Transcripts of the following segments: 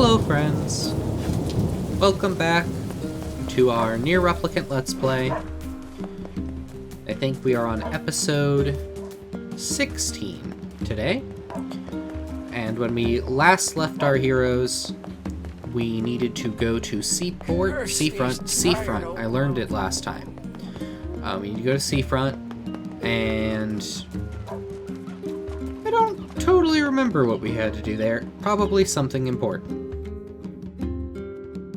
Hello friends! Welcome back to our Nier Replicant Let's Play. I think we are on episode 16 today. And when we last left our heroes, we needed to go to Seafront. I learned it last time. We need to go to Seafront, and I don't totally remember what we had to do there. Probably something important.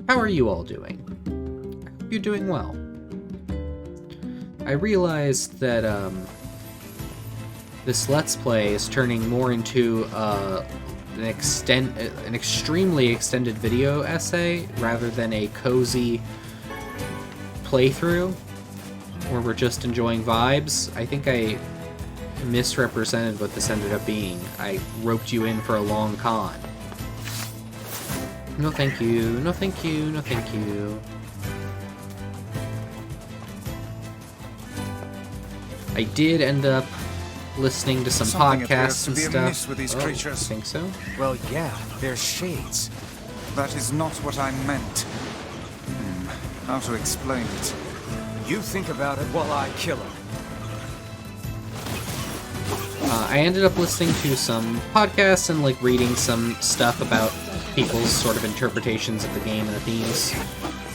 How are you all doing? I hope you're doing well. I realized that this Let's Play is turning more into an extremely extended video essay rather than a cozy playthrough where we're just enjoying vibes. I think I misrepresented what this ended up being. I roped you in for a long con. No thank you, no thank you, no thank you. I did end up listening to some podcasts and stuff. With these creatures. You think so? Well, yeah, they're shades. That is not what I meant. How to explain it? You think about it while I kill her. I ended up listening to some podcasts and reading some stuff about people's sort of interpretations of the game and the themes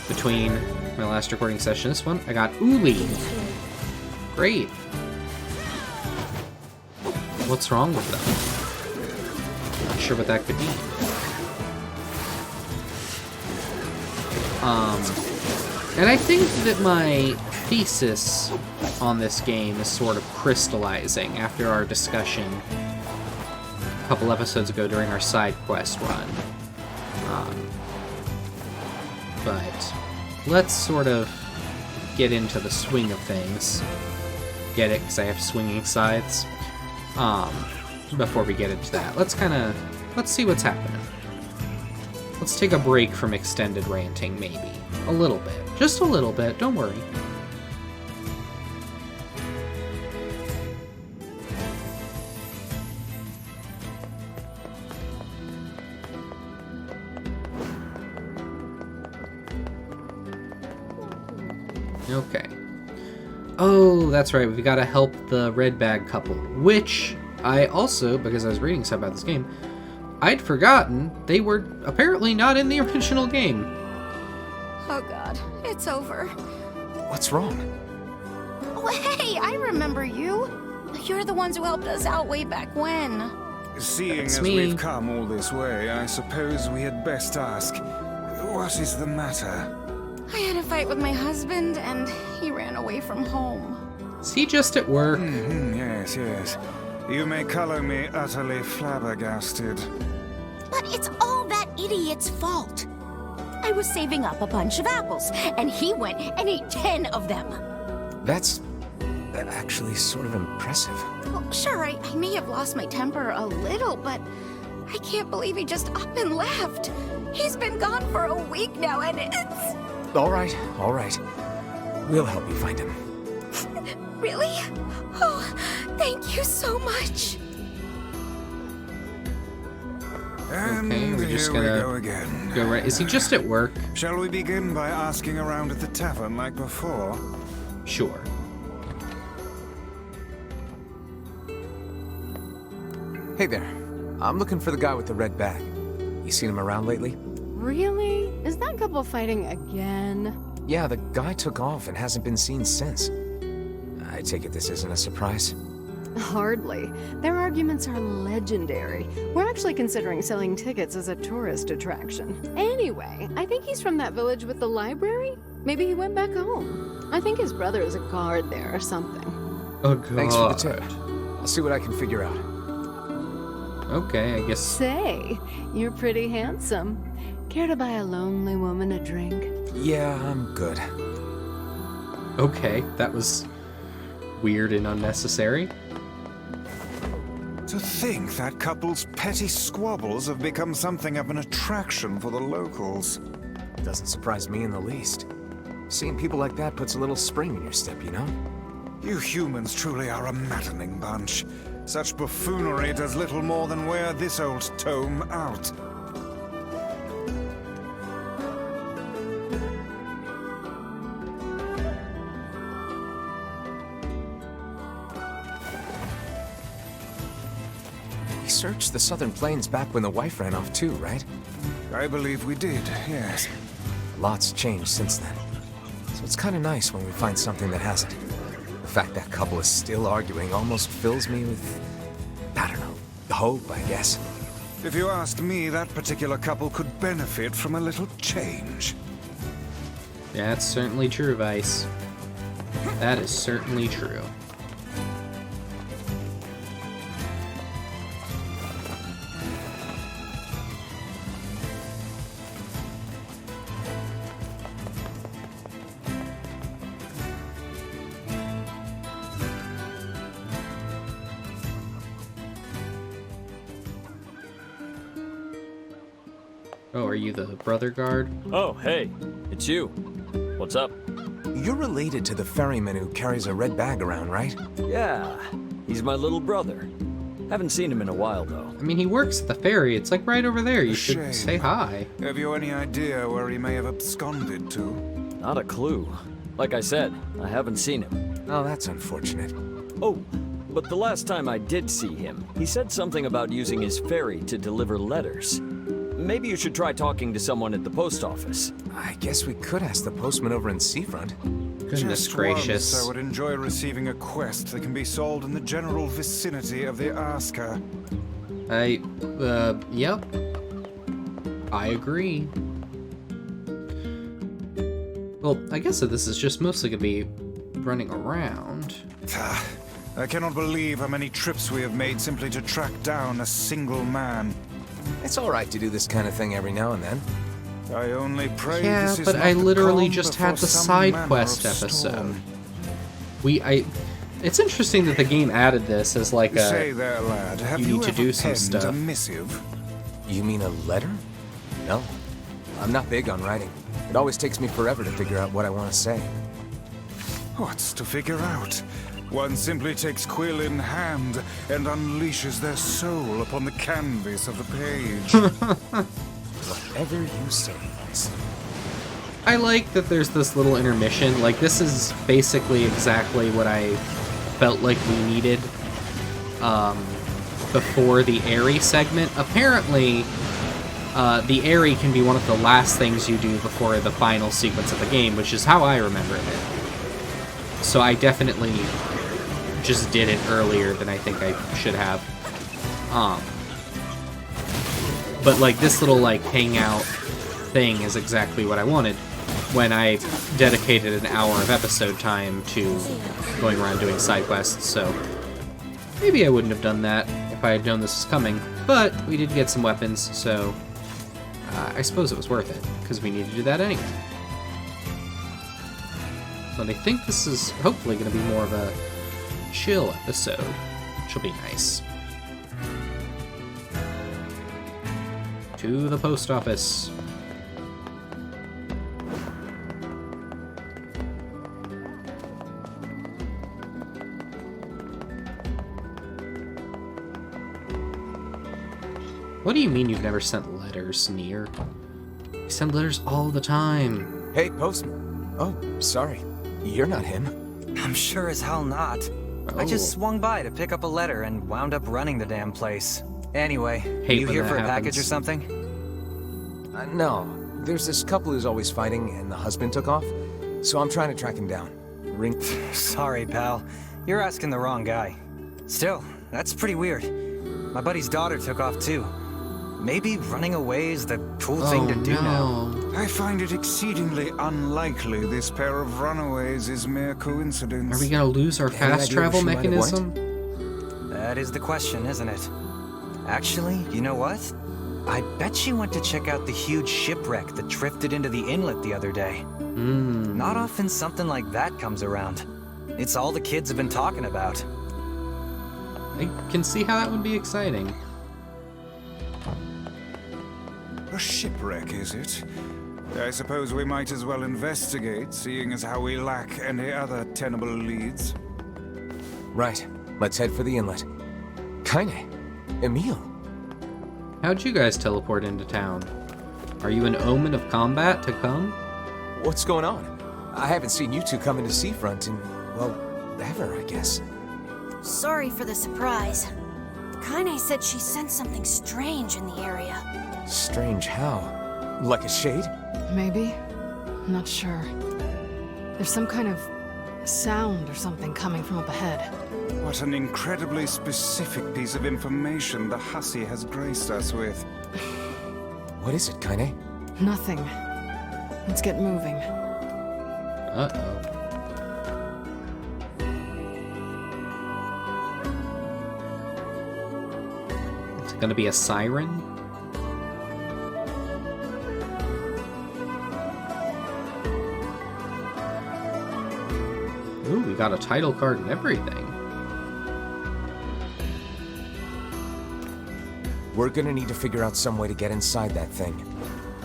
between my last recording session. This one, I got Uli. Great. What's wrong with them? Not sure what that could mean. And I think that my thesis on this game is sort of crystallizing after our discussion a couple episodes ago during our side quest run. But let's sort of get into the swing of things. Get it? Because I have swinging scythes. Before we get into that, let's see what's happening. Let's take a break from extended ranting, maybe. A little bit. Just a little bit, don't worry. Okay. Oh, that's right, we've got to help the red bag couple, which I also, because I was reading stuff about this game, I'd forgotten they were apparently not in the original game. Oh god, it's over. What's wrong? Oh hey, I remember you. You're the ones who helped us out way back when. Seeing That's as me. we've come all this way, I suppose we had best ask, what is the matter? I had a fight with my husband, and he ran away from home. Is he just at work? Yes. You may color me utterly flabbergasted. But it's all that idiot's fault. I was saving up a bunch of apples, and he went and ate 10 of them. That's actually sort of impressive. Well, sure, I may have lost my temper a little, but I can't believe he just up and left. He's been gone for a week now, and it's... All right. We'll help you find him. Really? Oh, thank you so much. And Okay, we're just here gonna we go again. Go right. Is he just at work? Shall we begin by asking around at the tavern like before? Sure. Hey there. I'm looking for the guy with the red bag. You seen him around lately? Really? Is that couple fighting again? Yeah, the guy took off and hasn't been seen since. I take it this isn't a surprise? Hardly. Their arguments are legendary. We're actually considering selling tickets as a tourist attraction. Anyway, I think he's from that village with the library. Maybe he went back home. I think his brother is a guard there or something. Oh god. Thanks for the tip. I'll see what I can figure out. Okay, I guess. Say, you're pretty handsome. Care to buy a lonely woman a drink? Yeah, I'm good. Okay, that was weird and unnecessary. To think that couple's petty squabbles have become something of an attraction for the locals. Doesn't surprise me in the least. Seeing people like that puts a little spring in your step, you know? You humans truly are a maddening bunch. Such buffoonery does little more than wear this old tome out. We searched the southern plains back when the wife ran off too, right? I believe we did, yes. Lots changed since then. So it's kind of nice when we find something that hasn't. The fact that couple is still arguing almost fills me with, I don't know, hope, I guess. If you asked me, that particular couple could benefit from a little change. Yeah, that's certainly true, Vice. That is certainly true. Oh, are you the brother guard? Oh, hey, it's you. What's up? You're related to the ferryman who carries a red bag around, right? Yeah, he's my little brother. Haven't seen him in a while, though. I mean, he works at the ferry. It's like right over there. You should Shame. say hi. Have you any idea where he may have absconded to? Not a clue. Like I said, I haven't seen him. Oh, that's unfortunate. Oh, but the last time I did see him, he said something about using his ferry to deliver letters. Maybe you should try talking to someone at the post office. I guess we could ask the postman over in Seafront. Goodness Just gracious. once I would enjoy receiving a quest that can be sold in the general vicinity of the Asker. Yep. I agree. Well, I guess that this is just mostly gonna be running around. I cannot believe how many trips we have made simply to track down a single man. It's all right to do this kind of thing every now and then. I only pray Yeah, this is but not I the literally calm just before had the some side manner quest of episode. storm. It's interesting that the game added this as like Say a... there, lad, have you you need to ever do some penned stuff. a missive? You mean a letter? No. I'm not big on writing. It always takes me forever to figure out what I want to say. What's to figure out? One simply takes quill in hand and unleashes their soul upon the canvas of the page. Whatever you say, Vice. I like that there's this little intermission. Like, this is basically exactly what I felt like we needed before the Airy segment. Apparently, the Airy can be one of the last things you do before the final sequence of the game, which is how I remember it. So I definitely just did it earlier than I think I should have. But like this little like hangout thing is exactly what I wanted when I dedicated an hour of episode time to going around doing side quests. So maybe I wouldn't have done that if I had known this was coming, but we did get some weapons, so I suppose it was worth it because we needed to do that anyway. And I think this is hopefully going to be more of a chill episode, which will be nice. To the post office. What do you mean you've never sent letters, Nier? You send letters all the time. Hey, postman. Oh, sorry. You're not him. I'm sure as hell not. I just swung by to pick up a letter and wound up running the damn place. Anyway, Hate you when here that for a package happens. or something? No. There's this couple who's always fighting, and the husband took off. So I'm trying to track him down. Ring. Sorry, pal. You're asking the wrong guy. Still, that's pretty weird. My buddy's daughter took off too. Maybe running away is the cool thing to do now. I find it exceedingly unlikely this pair of runaways is mere coincidence. Are we gonna lose our fast idea travel where she might have mechanism? That is the question, isn't it? Actually, you know what? I bet she went to check out the huge shipwreck that drifted into the inlet the other day. Not often something like that comes around. It's all the kids have been talking about. I can see how that would be exciting. A shipwreck, is it? I suppose we might as well investigate, seeing as how we lack any other tenable leads. Right. Let's head for the inlet. Kaine. Emil. How'd you guys teleport into town? Are you an omen of combat to come? What's going on? I haven't seen you two come into Seafront in, well, ever, I guess. Sorry for the surprise. Kaine said she sensed something strange in the area. Strange how? Like a shade? Maybe? I'm not sure. There's some kind of sound or something coming from up ahead. What an incredibly specific piece of information the hussy has graced us with. What is it, Kaine? Nothing. Let's get moving. Uh-oh. Is it gonna be a siren? Ooh, we got a title card and everything. We're gonna need to figure out some way to get inside that thing.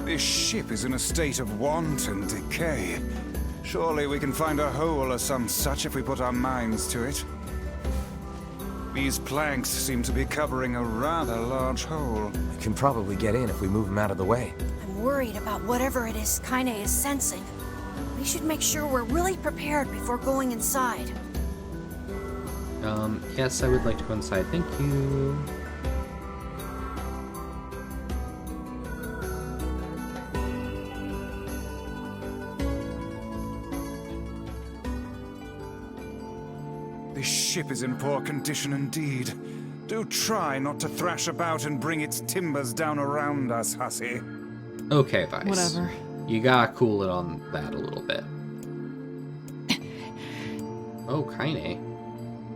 This ship is in a state of wanton decay. Surely we can find a hole or some such if we put our minds to it. These planks seem to be covering a rather large hole. We can probably get in if we move them out of the way. I'm worried about whatever it is Kaine is sensing. We should make sure we're really prepared before going inside. Yes, I would like to go inside. Thank you. This ship is in poor condition indeed. Do try not to thrash about and bring its timbers down around us, hussy. Okay, Vice. Whatever. You gotta cool it on that a little bit. Oh, Kaine.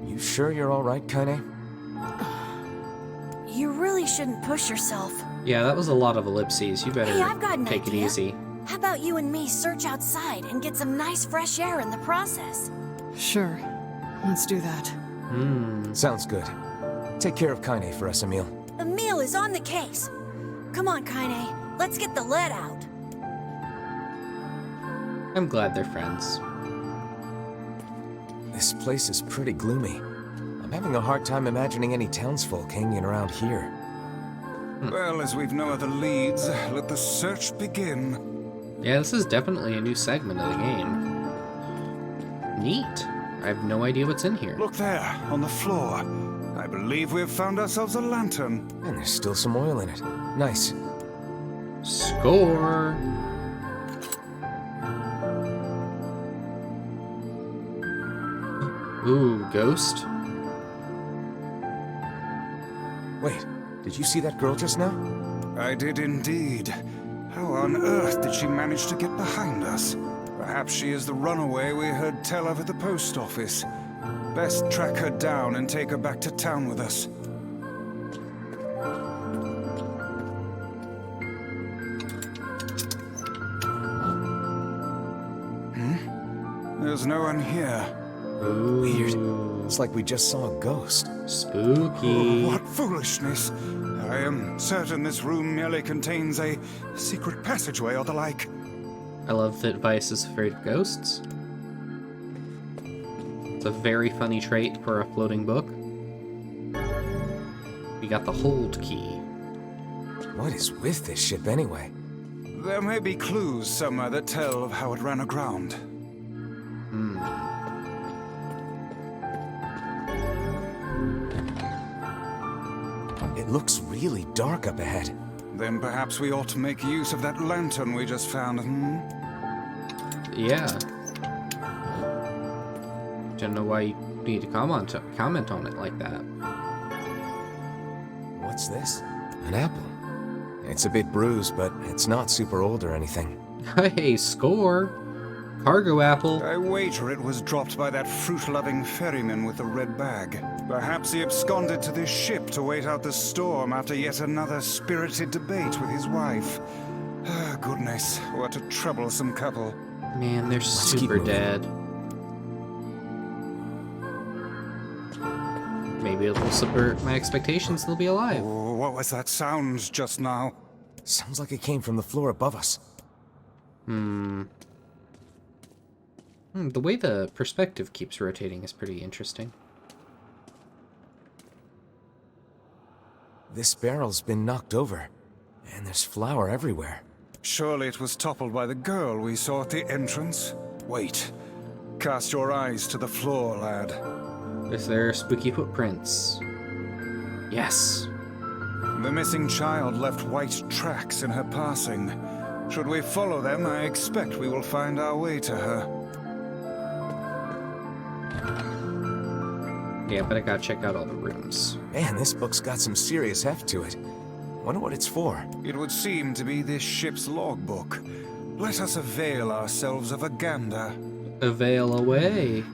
You sure you're alright, Kaine? You really shouldn't push yourself. Yeah, that was a lot of ellipses. You better Hey, I've got an take it idea. easy. How about you and me search outside and get some nice fresh air in the process? Sure. Let's do that. Sounds good. Take care of Kaine for us, Emil. Emil is on the case. Come on, Kaine. Let's get the lead out. I'm glad they're friends. This place is pretty gloomy. I'm having a hard time imagining any townsfolk hanging around here. Well, as we've no other leads, let the search begin. Yeah, this is definitely a new segment of the game. Neat. I have no idea what's in here. Look there, on the floor. I believe we've found ourselves a lantern. And there's still some oil in it. Nice. Score! Ooh, ghost? Wait, did you see that girl just now? I did indeed. How on earth did she manage to get behind us? Perhaps she is the runaway we heard tell of at the post office. Best track her down and take her back to town with us. There's no one here. Ooh, Weird. It's like we just saw a ghost. spooky. Oh, what foolishness! I am certain this room merely contains a secret passageway or the like. I love that Vice is afraid of ghosts. It's a very funny trait for a floating book. We got the hold key. What is with this ship anyway? There may be clues somewhere that tell of how it ran aground. It looks really dark up ahead. Then perhaps we ought to make use of that lantern we just found, Yeah. Don't know why you need to comment on it like that. What's this? An apple. It's a bit bruised, but it's not super old or anything. Hey, score! Cargo apple. I wager it was dropped by that fruit-loving ferryman with the red bag. Perhaps he absconded to this ship to wait out the storm after yet another spirited debate with his wife. Ah, goodness, what a troublesome couple. Man, they're keep super moving. dead. Maybe it will subvert my expectations and they'll be alive. Oh, what was that sound just now? Sounds like it came from the floor above us. The way the perspective keeps rotating is pretty interesting. This barrel's been knocked over, and there's flour everywhere. Surely it was toppled by the girl we saw at the entrance. Wait. Cast your eyes to the floor, lad. Is there spooky footprints? Yes. The missing child left white tracks in her passing. Should we follow them, I expect we will find our way to her. Yeah, but I gotta check out all the rooms. Man, this book's got some serious heft to it. Wonder what it's for. It would seem to be this ship's logbook. Let us avail ourselves of a gander. Avail away.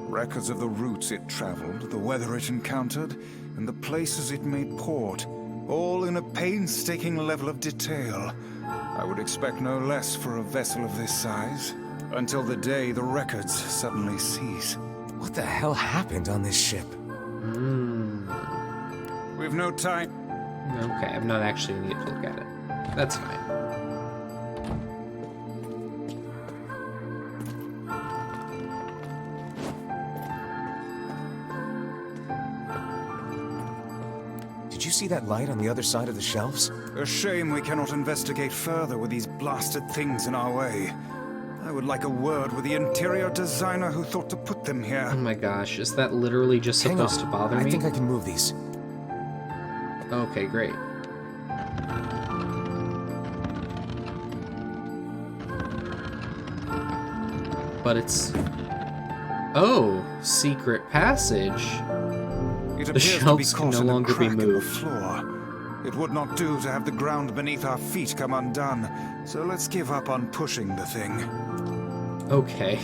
Records of the routes it traveled, the weather it encountered, and the places it made port, all in a painstaking level of detail. I would expect no less for a vessel of this size, until the day the records suddenly cease. What the hell happened on this ship? We've no time. Okay, I'm not actually gonna get to look at it. That's fine. Did you see that light on the other side of the shelves? A shame we cannot investigate further with these blasted things in our way. I would like a word with the interior designer who thought to put them here. Oh my gosh, is that literally just Hang supposed on. to bother I me? think I can move these. Okay, great. But it's... Oh, secret passage. It The appears to be shelves can caught no in a longer be crack in the moved. floor. It would not do to have the ground beneath our feet come undone, so let's give up on pushing the thing. Okay.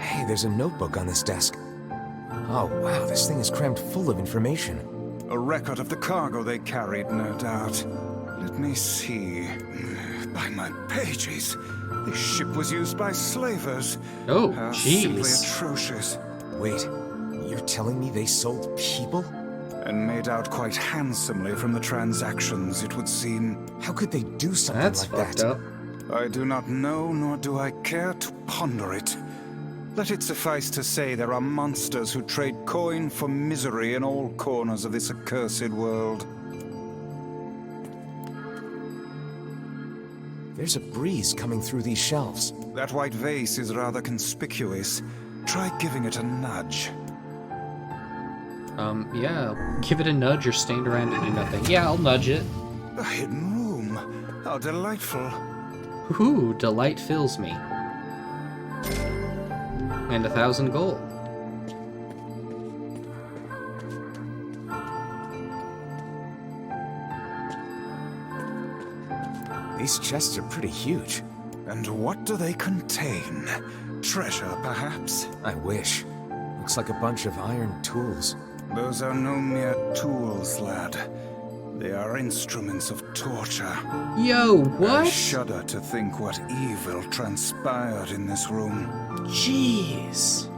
Hey, there's a notebook on this desk. Oh, wow, this thing is crammed full of information. A record of the cargo they carried, no doubt. Let me see. By my pages, this ship was used by slavers. Oh, How simply jeez. atrocious. Wait, you're telling me they sold people? And made out quite handsomely from the transactions, it would seem. How could they do something That's like fucked that? up. I do not know, nor do I care to ponder it. Let it suffice to say there are monsters who trade coin for misery in all corners of this accursed world. There's a breeze coming through these shelves. That white vase is rather conspicuous. Try giving it a nudge. Yeah, give it a nudge or stand around and do nothing. Yeah, I'll nudge it. A hidden room. How delightful. Ooh, delight fills me. And 1,000 gold. These chests are pretty huge. And what do they contain? Treasure, perhaps? I wish. Looks like a bunch of iron tools. Those are no mere tools, lad. They are instruments of torture. Yo, I what? shudder to think what evil transpired in this room. Jeez.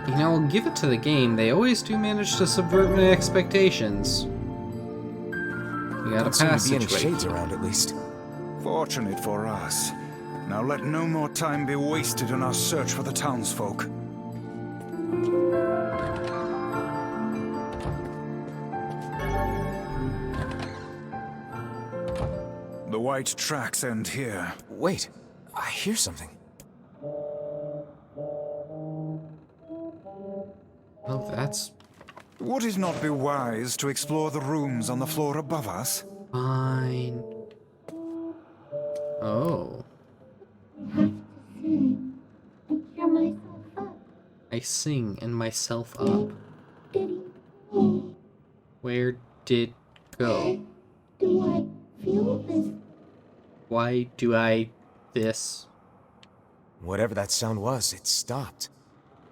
You know, I'll give it to the game. They always do manage to subvert my expectations. We got a Don't seem to be any passageway. shades around, at least. Fortunate for us. Now let no more time be wasted in our search for the townsfolk. The white tracks end here. Wait, I hear something. Oh, that's Would it not be wise to explore the rooms on the floor above us? fine. Oh. Cheer myself up. I sing and myself up. Diddy. Where did go? Do I feel this? Why do I this? Whatever that sound was, it stopped.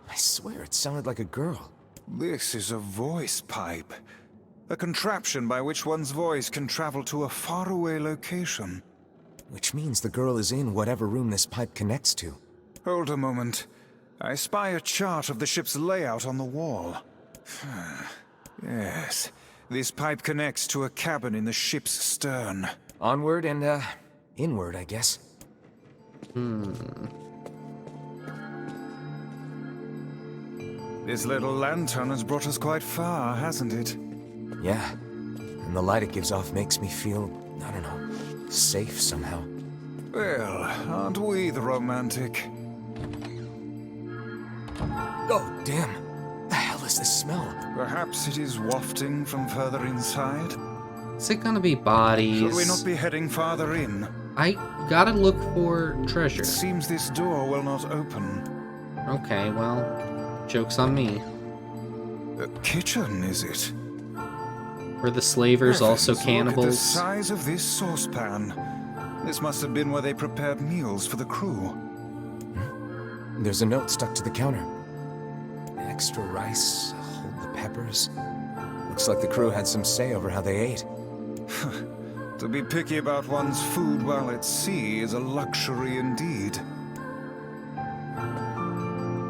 I swear it sounded like a girl. This is a voice pipe. A contraption by which one's voice can travel to a faraway location. Which means the girl is in whatever room this pipe connects to. Hold a moment. I spy a chart of the ship's layout on the wall. Yes. This pipe connects to a cabin in the ship's stern. Onward and, inward, I guess. This little lantern has brought us quite far, hasn't it? Yeah. And the light it gives off makes me feel, I don't know, safe somehow. Well, aren't we the romantic? Oh, damn. The hell is this smell? Perhaps it is wafting from further inside? Is it gonna be bodies? Should we not be heading farther in? I gotta look for treasure. It seems this door will not open. Okay, well, joke's on me. A kitchen, is it? Were the slavers also Heavens, look at the cannibals? size of this saucepan. This must have been where they prepared meals for the crew. There's a note stuck to the counter. Extra rice, hold the peppers. Looks like the crew had some say over how they ate. To be picky about one's food while at sea is a luxury indeed.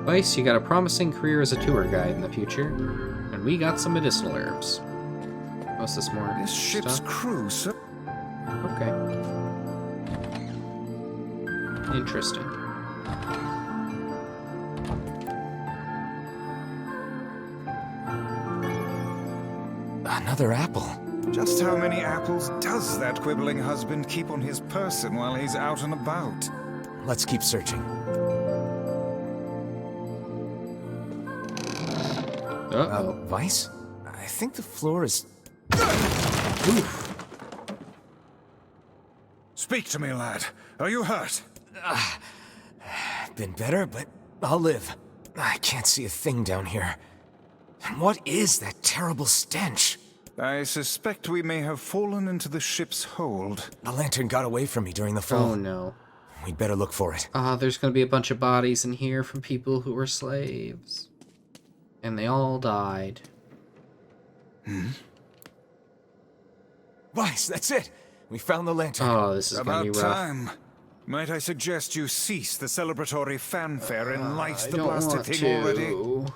Vice, you got a promising career as a tour guide in the future, and we got some medicinal herbs. What's this more? This ship's stuff? crew, sir. Okay. Interesting. Another apple. Just how many apples does that quibbling husband keep on his person while he's out and about? Let's keep searching. Uh-oh. Vice? I think the floor is... Oof. Speak to me, lad. Are you hurt? Been better, but I'll live. I can't see a thing down here. And what is that terrible stench? I suspect we may have fallen into the ship's hold. The lantern got away from me during the fall. Oh no. We'd better look for it. There's gonna be a bunch of bodies in here from people who were slaves. And they all died. Vice, that's it! We found the lantern. Oh, this is gonna About be rough. time. Might I suggest you cease the celebratory fanfare and light I the don't blasted want thing to. already?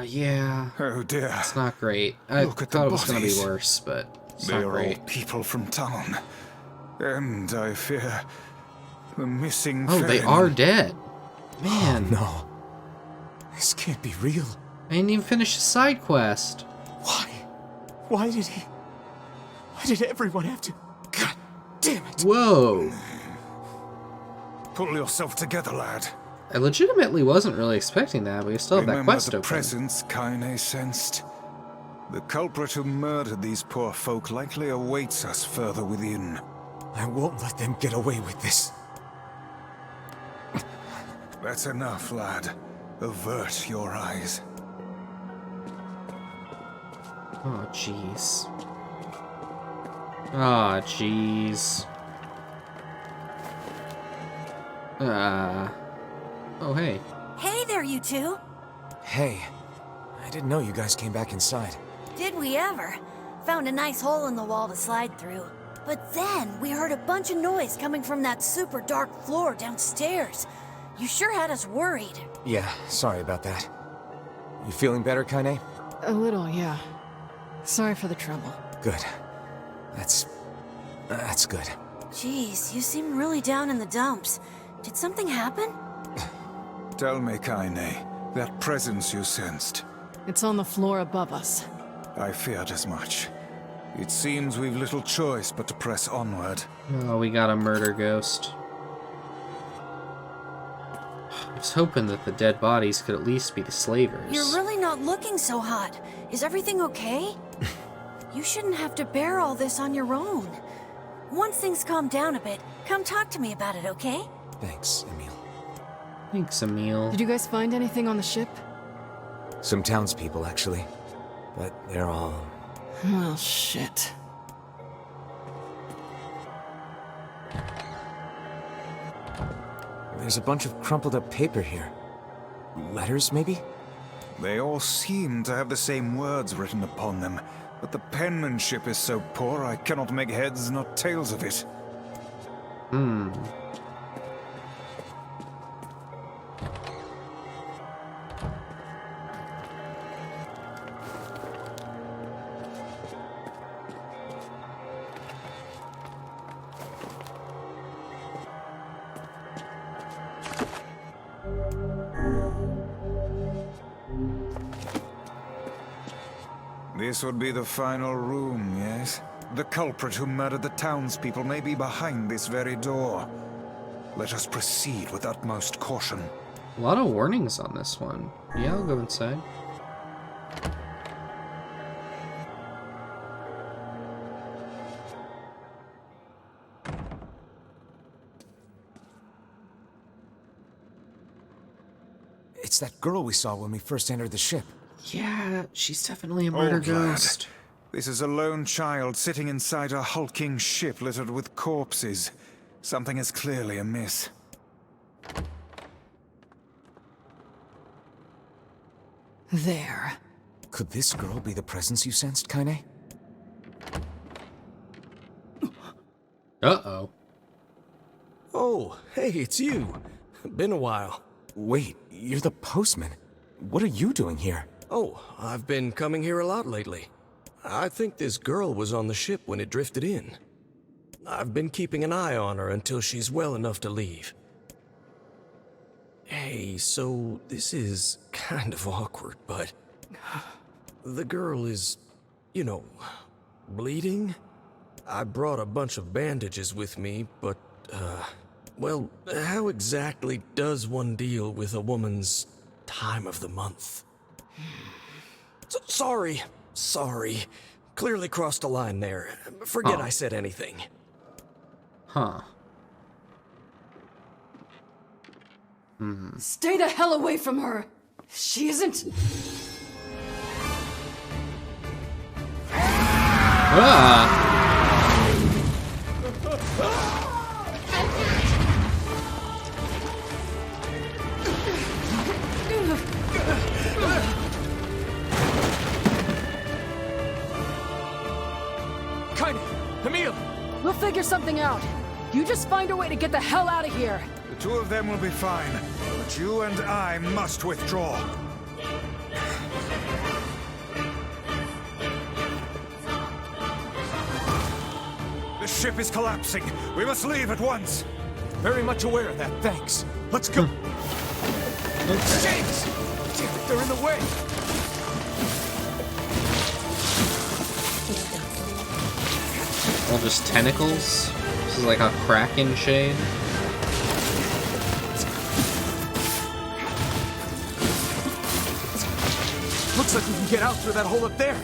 Yeah. Oh dear. It's not great. I Look at the thought it was gonna be bodies. worse, but it's They not are all great. people from town. And I fear the missing Oh, they ferryman. are dead. Man, No. This can't be real. I didn't even finish the side quest. Why? Why did everyone have to... God damn it! Whoa. Pull yourself together, lad. I legitimately wasn't really expecting that, but we still have that Remember quest the open. presence Kaine sensed? The culprit who murdered these poor folk likely awaits us further within. I won't let them get away with this. That's enough, lad. Avert your eyes. Oh, jeez. Oh, jeez. Oh, hey. Hey there, you two. Hey, I didn't know you guys came back inside. Did we ever? Found a nice hole in the wall to slide through. But then we heard a bunch of noise coming from that super dark floor downstairs. You sure had us worried. Yeah, sorry about that. You feeling better, Kaine? A little, yeah. Sorry for the trouble. Good. That's good. Jeez, you seem really down in the dumps. Did something happen? Tell me, Kaine, that presence you sensed. It's on the floor above us. I feared as much. It seems we've little choice but to press onward. Oh, we got a murder ghost. I was hoping that the dead bodies could at least be the slavers. You're really not looking so hot. Is everything okay? You shouldn't have to bear all this on your own. Once things calm down a bit, come talk to me about it, okay? Thanks, Emil. Thanks, Emil. Did you guys find anything on the ship? Some townspeople, actually. But they're all... Well, shit. There's a bunch of crumpled up paper here. Letters, maybe? They all seem to have the same words written upon them, but the penmanship is so poor I cannot make heads nor tails of it. This would be the final room, yes? The culprit who murdered the townspeople may be behind this very door. Let us proceed with utmost caution. A lot of warnings on this one. Yeah, I'll go inside. It's that girl we saw when we first entered the ship. Yeah, she's definitely a murder ghost. This is a lone child sitting inside a hulking ship littered with corpses. Something is clearly amiss. There. Could this girl be the presence you sensed, Kaine? Uh-oh. Oh, hey, it's you. Been a while. Wait, you're the postman. What are you doing here? Oh, I've been coming here a lot lately. I think this girl was on the ship when it drifted in. I've been keeping an eye on her until she's well enough to leave. Hey, so this is kind of awkward, but the girl is, you know, bleeding? I brought a bunch of bandages with me, but, well, how exactly does one deal with a woman's time of the month? Sorry. Clearly crossed a line there. Forget I said anything. Huh. Stay the hell away from her! She isn't... Ah! Kaine! Emil! We'll figure something out. You just find a way to get the hell out of here. The two of them will be fine, but you and I must withdraw. The ship is collapsing. We must leave at once. Very much aware of that, thanks. Let's go! James! Damn it, they're in the way! All just tentacles? This is like a Kraken shade. Looks like we can get out through that hole up there.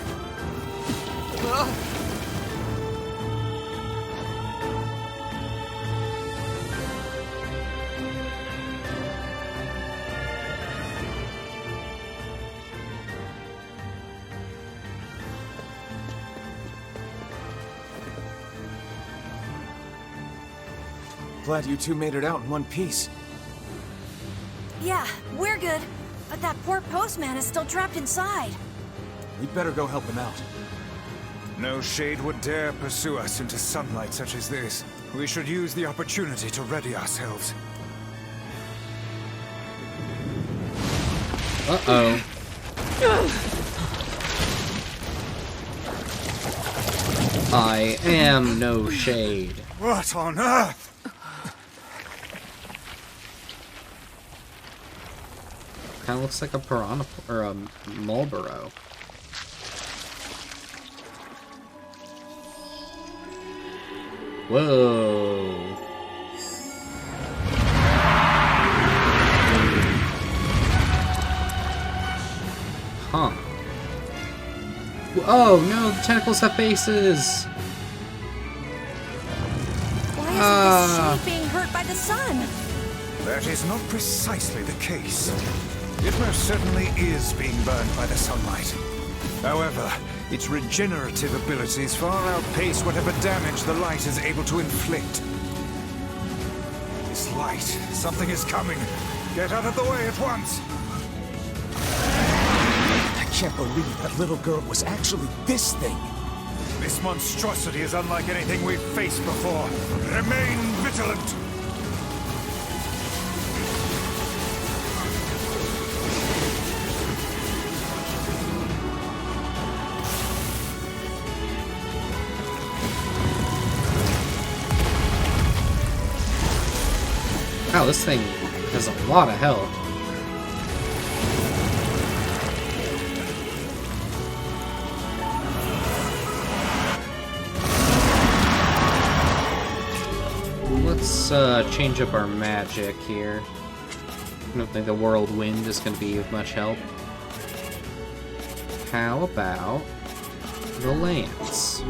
Glad you two made it out in one piece. Yeah, we're good. But that poor postman is still trapped inside. We'd better go help him out. No shade would dare pursue us into sunlight such as this. We should use the opportunity to ready ourselves. Uh-oh. I am no shade. What on earth? Kind of looks like a piranha or a Marlboro. Whoa. Huh. Oh no, the tentacles have faces. Why isn't this shade being hurt by the sun? That is not precisely the case. It most certainly is being burned by the sunlight. However, its regenerative abilities far outpace whatever damage the light is able to inflict. This light, something is coming. Get out of the way at once. I can't believe that little girl was actually this thing. This monstrosity is unlike anything we've faced before. Remain vigilant. Wow, this thing has a lot of health. Let's change up our magic here. I don't think the whirlwind is going to be of much help. How about the lance?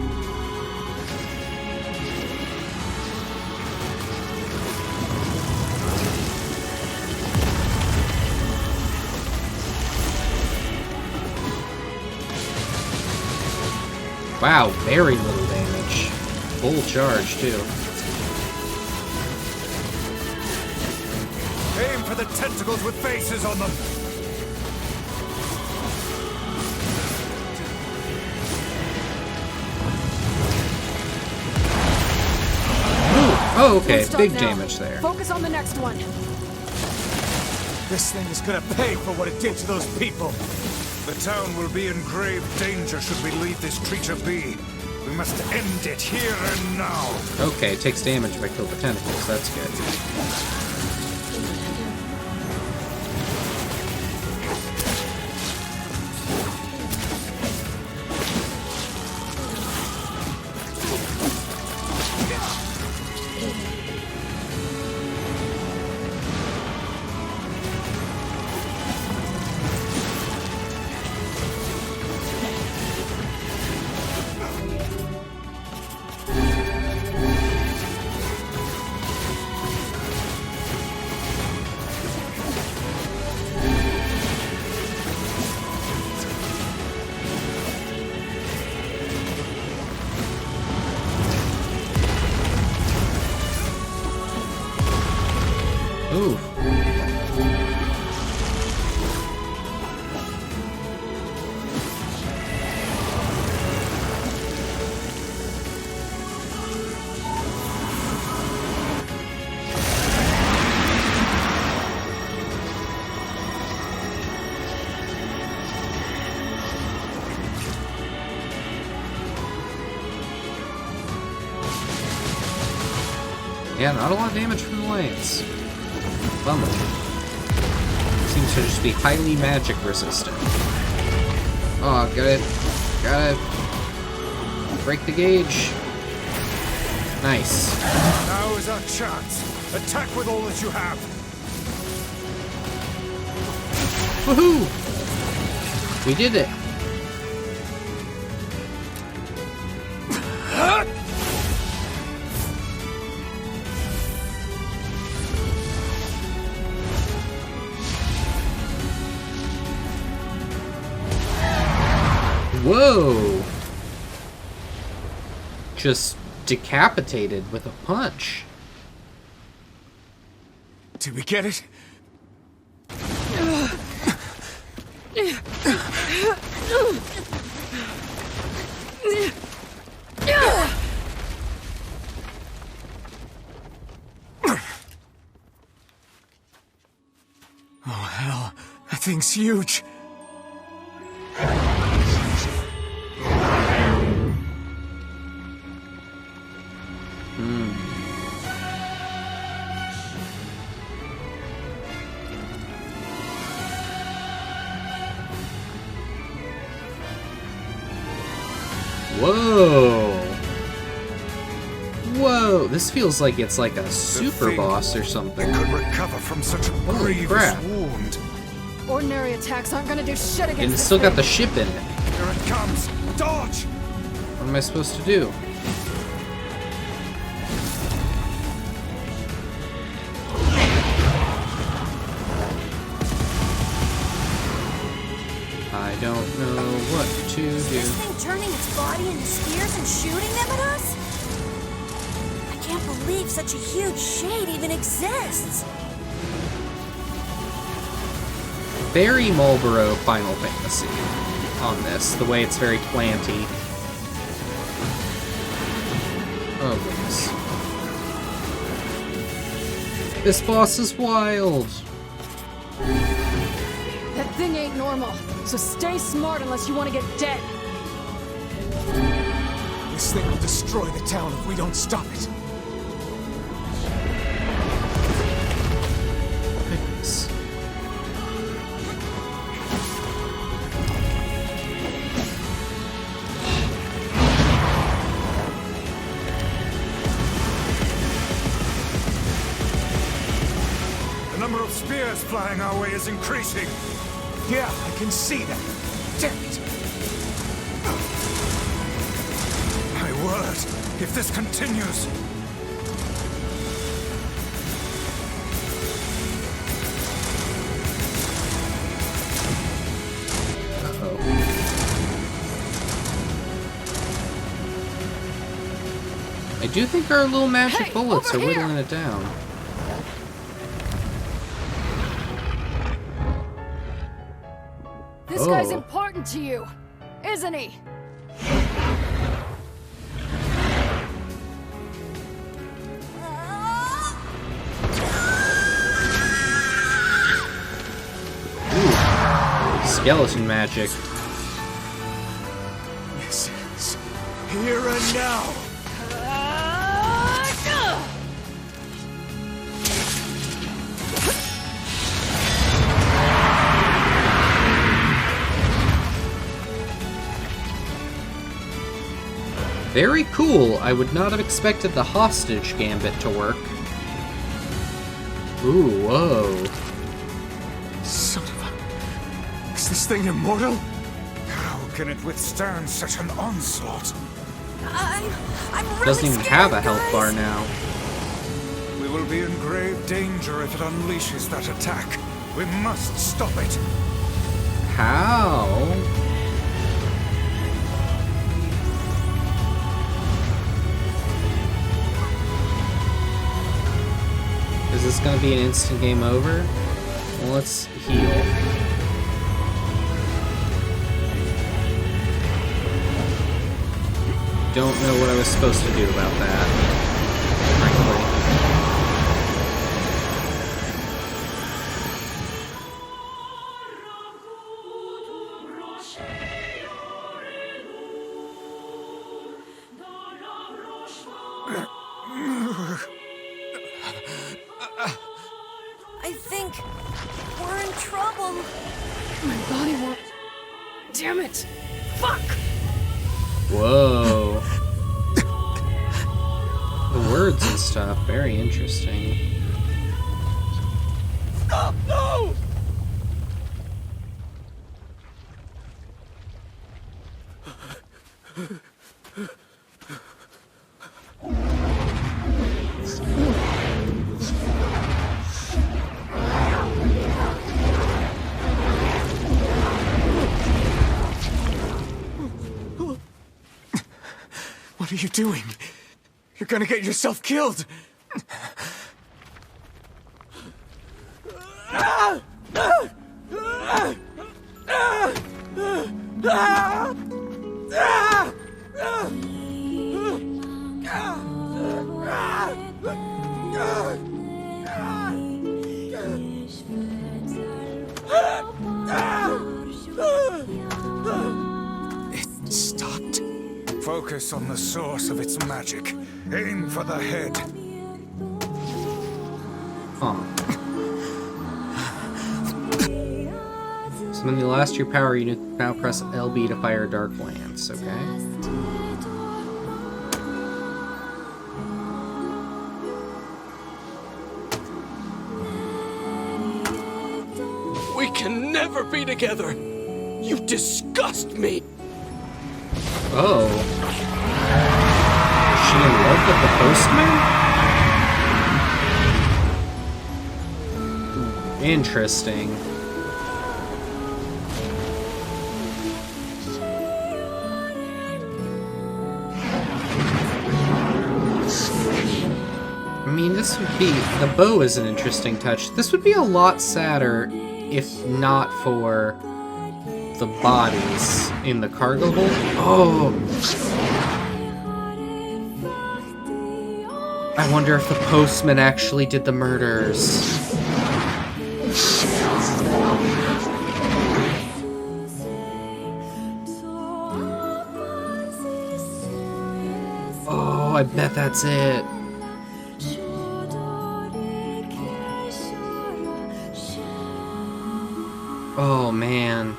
Wow, very little damage. Full charge, too. Aim for the tentacles with faces on them. Oh, okay, Don't stop big now. damage there. Focus on the next one. This thing is gonna pay for what it did to those people. The town will be in grave danger should we leave this creature be. We must end it here and now. Okay, it takes damage if I kill the tentacles. That's good. Ooh. Yeah, not a lot of damage from the lance. Bummer. Seems to just be highly magic resistant. Oh, gotta break the gauge. Nice. Now is our chance. Attack with all that you have. Woohoo! We did it. Whoa! Just decapitated with a punch. Did we get it? Oh, hell. That thing's huge. Whoa! Whoa! This feels like it's like a super boss or something. It could recover from such a Holy grievous crap. wound. Ordinary attacks aren't gonna do shit against And it's this still got thing. the ship in it. Here it comes. Dodge! What am I supposed to do? I don't know what to Is do. this thing turning its body into spears and shooting them at us? I can't believe such a huge shade even exists. Very Marlboro Final Fantasy on this, the way it's very planty. Oh goodness. This boss is wild! That thing ain't normal, so stay smart unless you want to get dead. This thing will destroy the town if we don't stop it. Goodness. fears flying our way is increasing. Yeah, I can see that. Damn it! My word, if this continues... I do think our little magic Hey, bullets are over here! whittling it down. This guy's Oh. important to you, isn't he? Skeleton magic. This is here and now. Very cool. I would not have expected the hostage gambit to work. Ooh, whoa. Son of a... Is this thing immortal? How can it withstand such an onslaught? I'm really Doesn't even scared, have a health guys. bar now. We will be in grave danger if it unleashes that attack. We must stop it. How? Is this gonna be an instant game over? Well, let's heal. Don't know what I was supposed to do about that, frankly. I think we're in trouble. My body won't. Damn it! Fuck! Whoa. The words and stuff, very interesting. Stop! No! What are you doing? You're gonna get yourself killed! It stopped. Focus on the source of its magic. Aim for the head. Huh. So when you lost your power, you now press LB to fire Dark Lance, okay? We can never be together! You disgust me! Oh. Is she in love with the postman? Interesting. I mean, this would be... The bow is an interesting touch. This would be a lot sadder if not for the bodies in the cargo hold. Oh! I wonder if the postman actually did the murders. Oh, I bet that's it. Oh, man.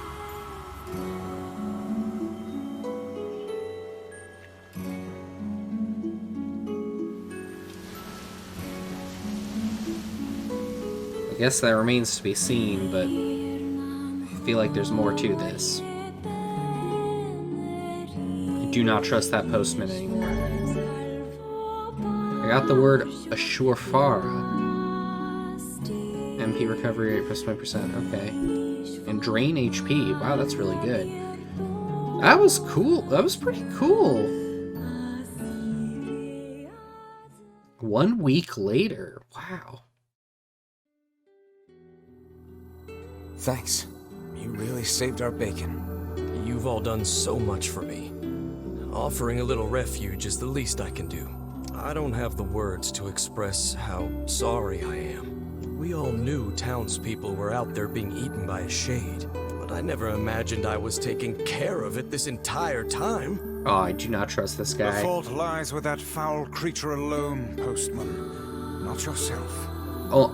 I guess that remains to be seen, but I feel like there's more to this. I do not trust that postman anymore. I got the word Ashurfara. MP recovery rate plus 20%. Okay. And drain HP. Wow, that's really good. That was cool. That was pretty cool. 1 week later. Wow. Thanks. You really saved our bacon. You've all done so much for me. Offering a little refuge is the least I can do. I don't have the words to express how sorry I am. We all knew townspeople were out there being eaten by a shade, but I never imagined I was taking care of it this entire time. Oh, I do not trust this guy. The fault lies with that foul creature alone, Postman. Not yourself. Oh,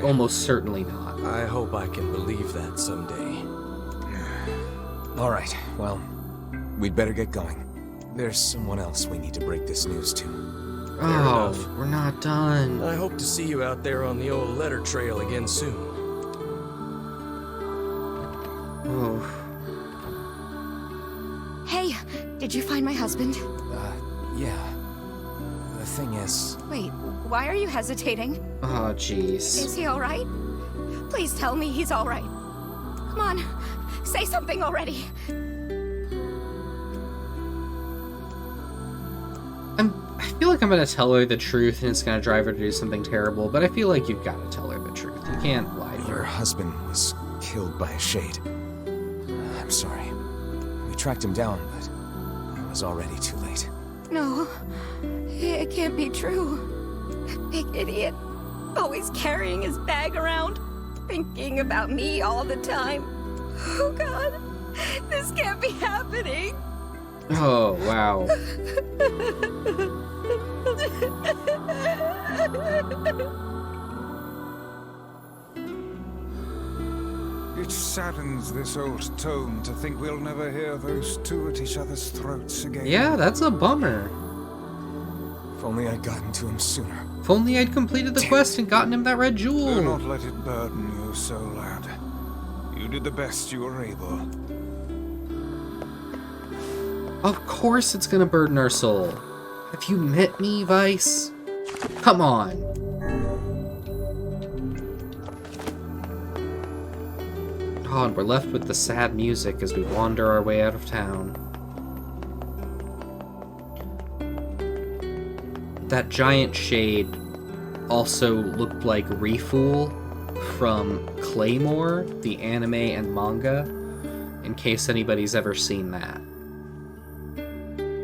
almost certainly not. I hope I can believe that someday. All right, well, we'd better get going. There's someone else we need to break this news to. Oh, we're not done. I hope to see you out there on the old letter trail again soon. Oh. Hey, did you find my husband? Yeah. The thing is... Wait, why are you hesitating? Oh, jeez. Is he alright? Please tell me he's alright. Come on, say something already. I feel like I'm gonna tell her the truth and it's gonna drive her to do something terrible, but I feel like you've gotta tell her the truth. You can't lie to her. Your husband was killed by a shade. I'm sorry. We tracked him down, but it was already too late. No, it can't be true. That big idiot, always carrying his bag around, thinking about me all the time. Oh God, this can't be happening. Oh, wow. It saddens this old tome to think we'll never hear those two at each other's throats again. Yeah, that's a bummer. If only I'd gotten to him sooner. If only I'd completed the quest and gotten him that red jewel. Do not let it burden you so, lad. You did the best you were able. Of course it's gonna burden our soul. Have you met me, Vice? Come on. Oh, and we're left with the sad music as we wander our way out of town. That giant shade also looked like Refool from Claymore, the anime and manga, in case anybody's ever seen that.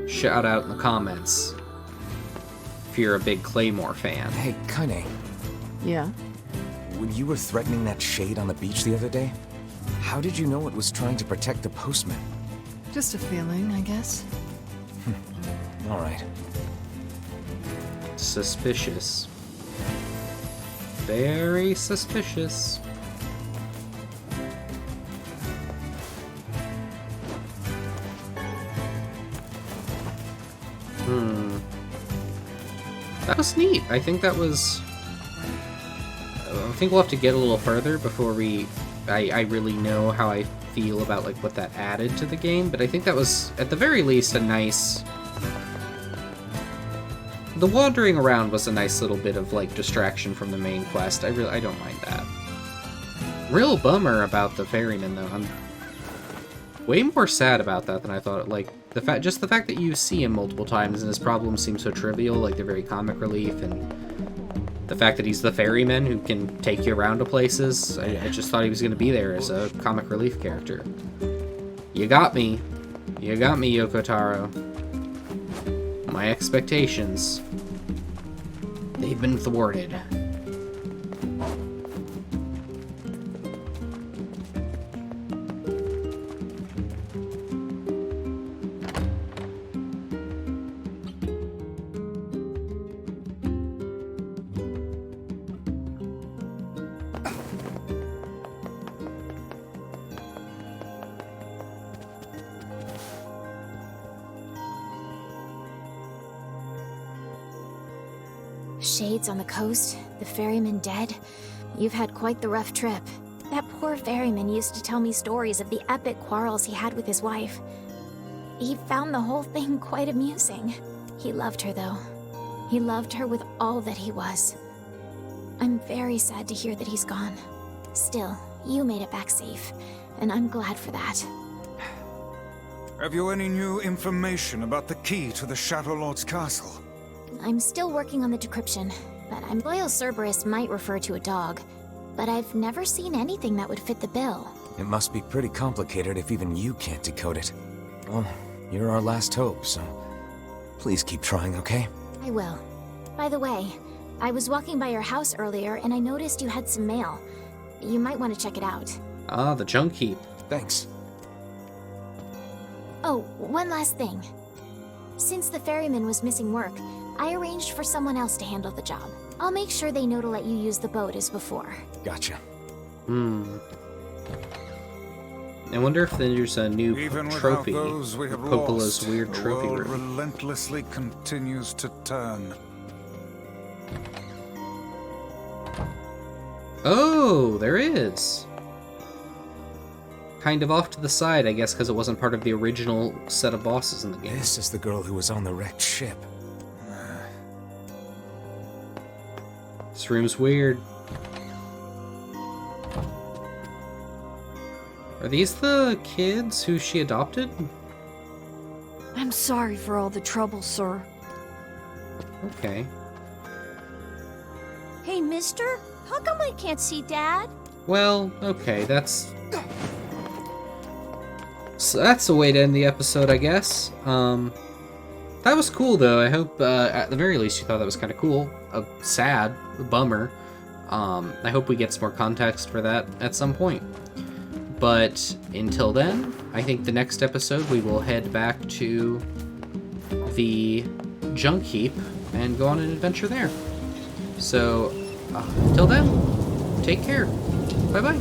Shout out in the comments if you're a big Claymore fan. Hey, Kaine. Yeah? When you were threatening that shade on the beach the other day, how did you know it was trying to protect the postman? Just a feeling, I guess. All right. Suspicious. Very suspicious. That was neat. I think that was... I think we'll have to get a little further before I really know how I feel about like what that added to the game, but I think that was, at the very least, a nice... The wandering around was a nice little bit of like distraction from the main quest. I don't mind that. Real bummer about the ferryman though. I'm way more sad about that than I thought. Like the fact that you see him multiple times and his problems seem so trivial, like they're very comic relief, and the fact that he's the ferryman who can take you around to places. I just thought he was going to be there as a comic relief character. You got me. You got me, Yoko Taro. My expectations, they've been thwarted. Shades on the coast, the ferryman dead. you've had quite the rough trip. That poor ferryman used to tell me stories of the epic quarrels he had with his wife. He found the whole thing quite amusing. He loved her, though. He loved her with all that he was. I'm very sad to hear that he's gone. Still, you made it back safe, and I'm glad for that. Have you any new information about the key to the Shadow Lord's castle? I'm still working on the decryption, but I'm loyal Cerberus might refer to a dog, but I've never seen anything that would fit the bill. It must be pretty complicated if even you can't decode it. Well, you're our last hope, so please keep trying, okay? I will. By the way, I was walking by your house earlier and I noticed you had some mail. You might want to check it out. Ah, the junk heap. Thanks. Oh, one last thing. Since the ferryman was missing work, I arranged for someone else to handle the job. I'll make sure they know to let you use the boat as before. Gotcha. I wonder if there's a new Even trophy. without those we have Poppola's lost, weird the trophy world room. relentlessly continues to turn. Oh, there is. Kind of off to the side, I guess, because it wasn't part of the original set of bosses in the game. This is the girl who was on the wrecked ship. This room's weird. Are these the kids who she adopted? I'm sorry for all the trouble, sir. Okay. Hey, mister? How come I can't see Dad? Well, okay, so that's a way to end the episode, I guess. That was cool, though. I hope, at the very least, you thought that was kind of cool. Sad, a bummer. I hope we get some more context for that at some point. But until then, I think the next episode we will head back to the junk heap and go on an adventure there. So, until then, take care. Bye-bye.